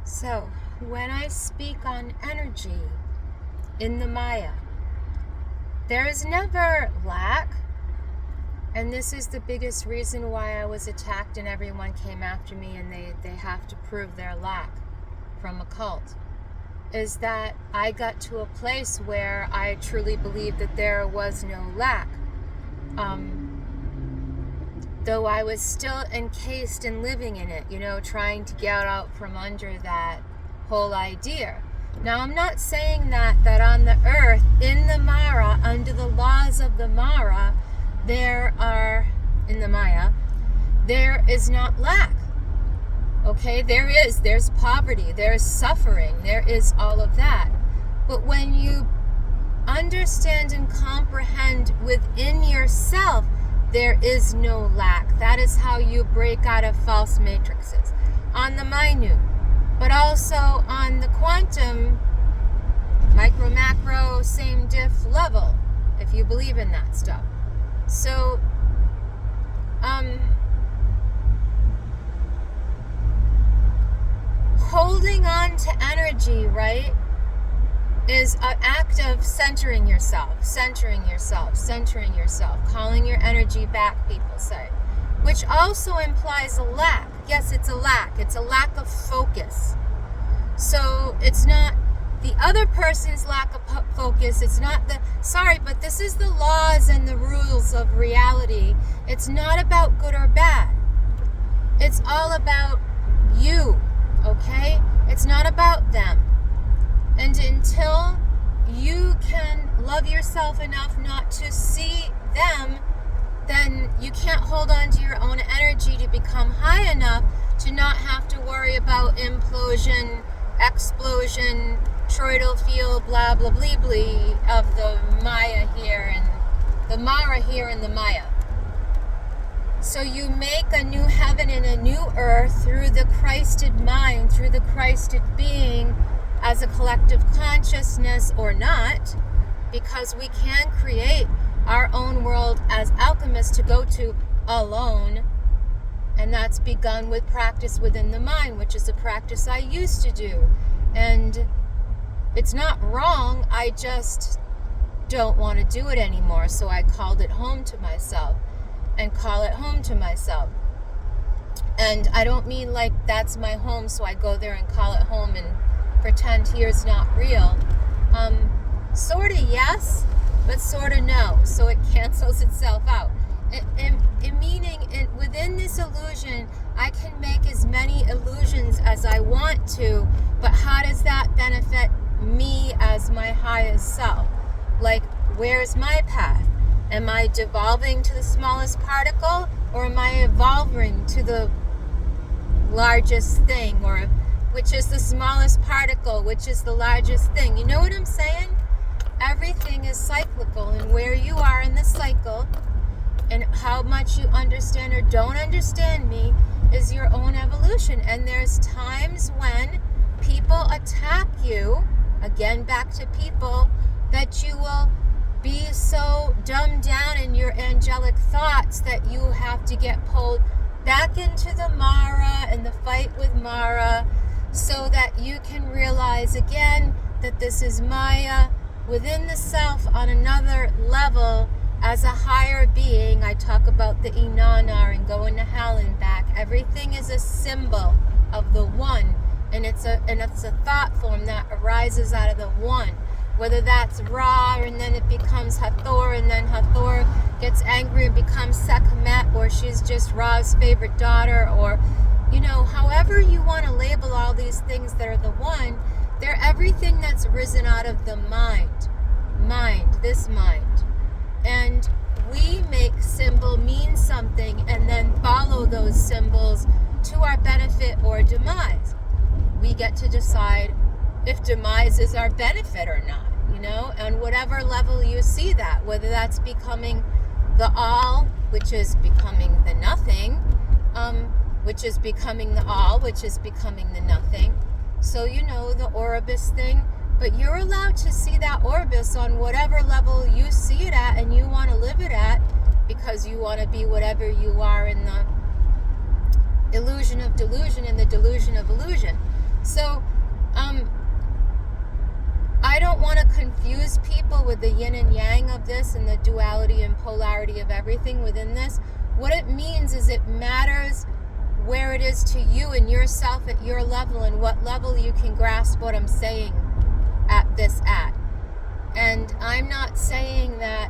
So, when I speak on energy in the Maya, there is never lack, and this is the biggest reason why I was attacked and everyone came after me and they have to prove their lack from a cult, is that I got to a place where I truly believed that there was no lack. Though I was still encased and living in it, trying to get out from under that whole idea. Now, I'm not saying that on the earth, in the Mara, under the laws of the Mara, in the Maya, there is not lack. Okay, there's poverty, there's suffering, there is all of that. But when you understand and comprehend within yourself, there is no lack. That is how you break out of false matrices. On the minute, but also on the quantum, micro, macro, same diff level, if you believe in that stuff. So, holding on to energy, right, is an act of centering yourself, calling your energy back, people say, which also implies a lack. Yes, it's a lack. It's a lack of focus. So it's not the other person's lack of focus. It's not but this is the laws and the rules of reality. It's not about good or bad. It's all about you, okay? It's not about them. And until you can love yourself enough not to see them, then you can't hold on to your own energy to become high enough to not have to worry about implosion, explosion, toroidal field, blah, blah, blah, blah, of the Maya here and the Mara here and the Maya. So you make a new heaven and a new earth through the Christed mind, through the Christed being, as a collective consciousness or not, because we can create our own world as alchemists to go to alone, and that's begun with practice within the mind, which is a practice I used to do. And it's not wrong, I just don't want to do it anymore, so I called it home to myself and call it home to myself. And I don't mean like that's my home, so I go there and call it home and pretend here's not real. Sort of yes, but sort of no. So it cancels itself out. Meaning, within this illusion, I can make as many illusions as I want to, but how does that benefit me as my highest self? Like, where's my path? Am I devolving to the smallest particle, or am I evolving to the largest thing, or which is the smallest particle, which is the largest thing? You know what I'm saying? Everything is cyclical, and where you are in the cycle and how much you understand or don't understand me is your own evolution. And there's times when people attack you, again back to people, that you will be so dumbed down in your angelic thoughts that you have to get pulled back into the Mara and the fight with Mara, so that you can realize again that this is Maya within the self on another level as a higher being. I talk about the Inanna and going to hell and back. Everything is a symbol of the one, and it's a thought form that arises out of the one. Whether that's Ra, and then it becomes Hathor, and then Hathor gets angry and becomes Sekhmet, or she's just Ra's favorite daughter, or however you want to label all these things that are the one, they're everything that's risen out of the mind, this mind. And we make symbol mean something and then follow those symbols to our benefit or demise. We get to decide if demise is our benefit or not, and whatever level you see that, whether that's becoming the all, which is becoming the nothing, which is becoming the all, which is becoming the nothing. So, the Orbis thing, but you're allowed to see that Orbis on whatever level you see it at and you want to live it at, because you want to be whatever you are in the illusion of delusion and the delusion of illusion. So, I don't want to confuse people with the yin and yang of this and the duality and polarity of everything within this. What it means is it matters where it is to you and yourself at your level, and what level you can grasp what I'm saying at. And I'm not saying that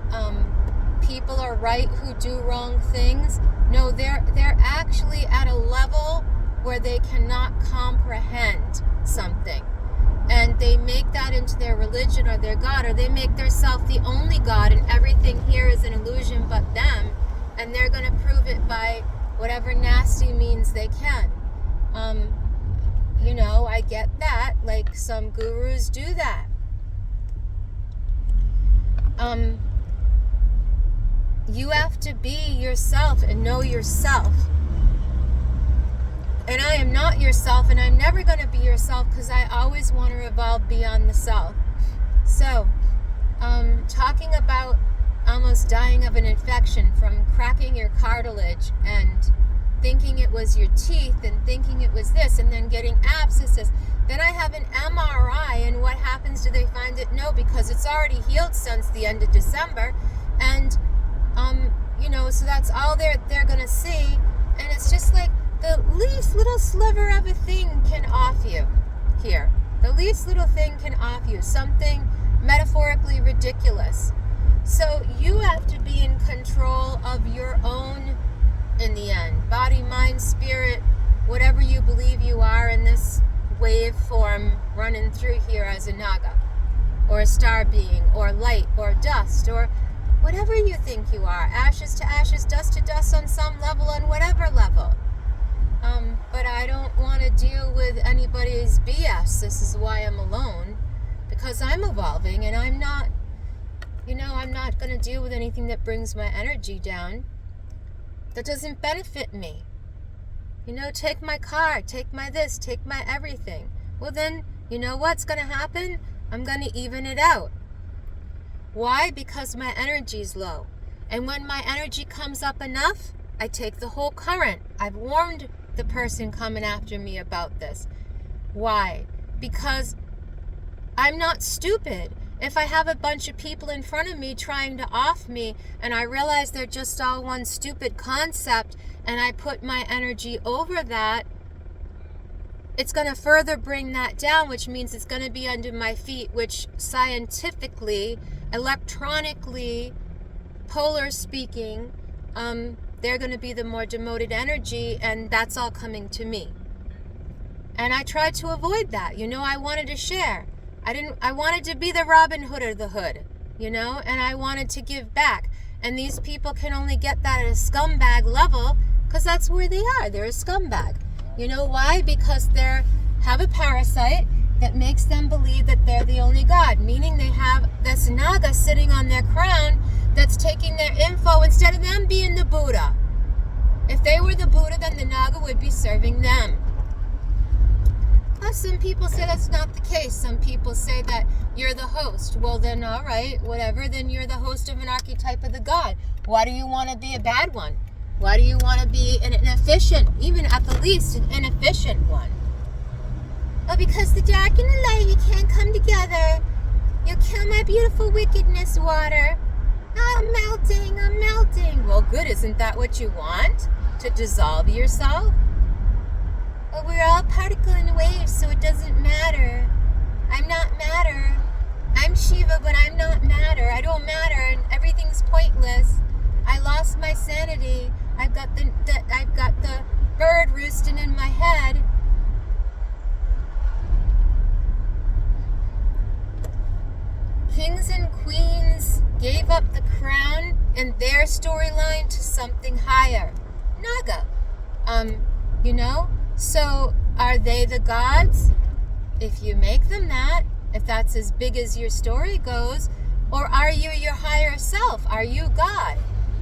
people are right who do wrong things. No, they're actually at a level where they cannot comprehend something, and they make that into their religion or their God, or they make their self the only God, and everything here is an illusion but them, and they're going to prove it by whatever nasty means they can. I get that. Like, some gurus do that. You have to be yourself and know yourself. And I am not yourself, and I'm never going to be yourself, because I always want to evolve beyond the self. So, talking about almost dying of an infection from cracking your cartilage and thinking it was your teeth and thinking it was this, and then getting abscesses. Then I have an MRI, and what happens? Do they find it? No, because it's already healed since the end of December. And, so that's all they're going to see. And it's just like the least little sliver of a thing can off you here. The least little thing can off you. Something metaphorically ridiculous. So you have to be in control of your own, in the end, body, mind, spirit, whatever you believe you are in this wave form running through here as a Naga, or a star being, or light, or dust, or whatever you think you are. Ashes to ashes, dust to dust on some level, on whatever level. But I don't want to deal with anybody's BS. This is why I'm alone, because I'm evolving, and I'm not going to deal with anything that brings my energy down. That doesn't benefit me. Take my car, take my this, take my everything. Well then, you know what's going to happen? I'm going to even it out. Why? Because my energy's low. And when my energy comes up enough, I take the whole current. I've warned the person coming after me about this. Why? Because I'm not stupid. If I have a bunch of people in front of me trying to off me, and I realize they're just all one stupid concept, and I put my energy over that, it's going to further bring that down, which means it's going to be under my feet, which scientifically, electronically, polar speaking, they're going to be the more demoted energy, and that's all coming to me. And I tried to avoid that. I wanted to share. I wanted to be the Robin Hood of the hood, and I wanted to give back. And these people can only get that at a scumbag level, because that's where they are. They're a scumbag. You know why? Because they have a parasite that makes them believe that they're the only God, meaning they have this Naga sitting on their crown that's taking their info instead of them being the Buddha. If they were the Buddha, then the Naga would be serving them. Some people say that's not the case. Some people say that you're the host. Well, then, all right, whatever. Then you're the host of an archetype of the God. Why do you want to be a bad one? Why do you want to be an inefficient, even at the least, an inefficient one? Well, because the dark and the light, you can't come together. You'll kill my beautiful wickedness, water. I'm melting. Well, good. Isn't that what you want? To dissolve yourself? Well, we're all particle and waves, so it doesn't matter. I'm not matter. I'm Shiva, but I'm not matter. I don't matter, and everything's pointless. I lost my sanity. I've got the bird roosting in my head. Kings and queens gave up the crown and their storyline to something higher. Naga. So, are they the gods? If you make them that, if that's as big as your story goes, or are you your higher self? Are you God?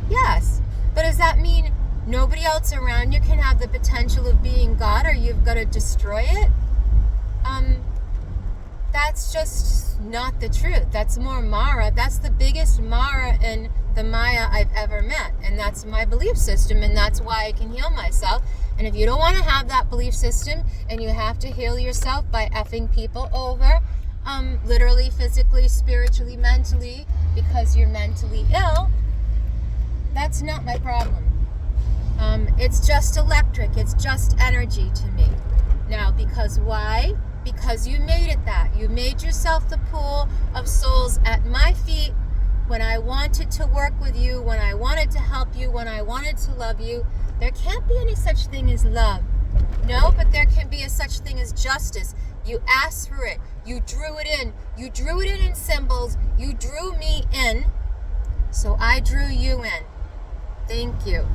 Yes. But does that mean nobody else around you can have the potential of being God, or you've got to destroy it? that's just not the truth. That's more Mara. That's the biggest Mara in the Maya I've ever met. And that's my belief system, and that's why I can heal myself. And if you don't want to have that belief system and you have to heal yourself by effing people over, literally, physically, spiritually, mentally, because you're mentally ill, that's not my problem. It's just electric. It's just energy to me. Now, because why? Because you made it that. You made yourself the pool of souls at my feet when I wanted to work with you, when I wanted to help you, when I wanted to love you. There can't be any such thing as love. No, but there can be a such thing as justice. You asked for it. You drew it in. You drew it in symbols. You drew me in. So I drew you in. Thank you.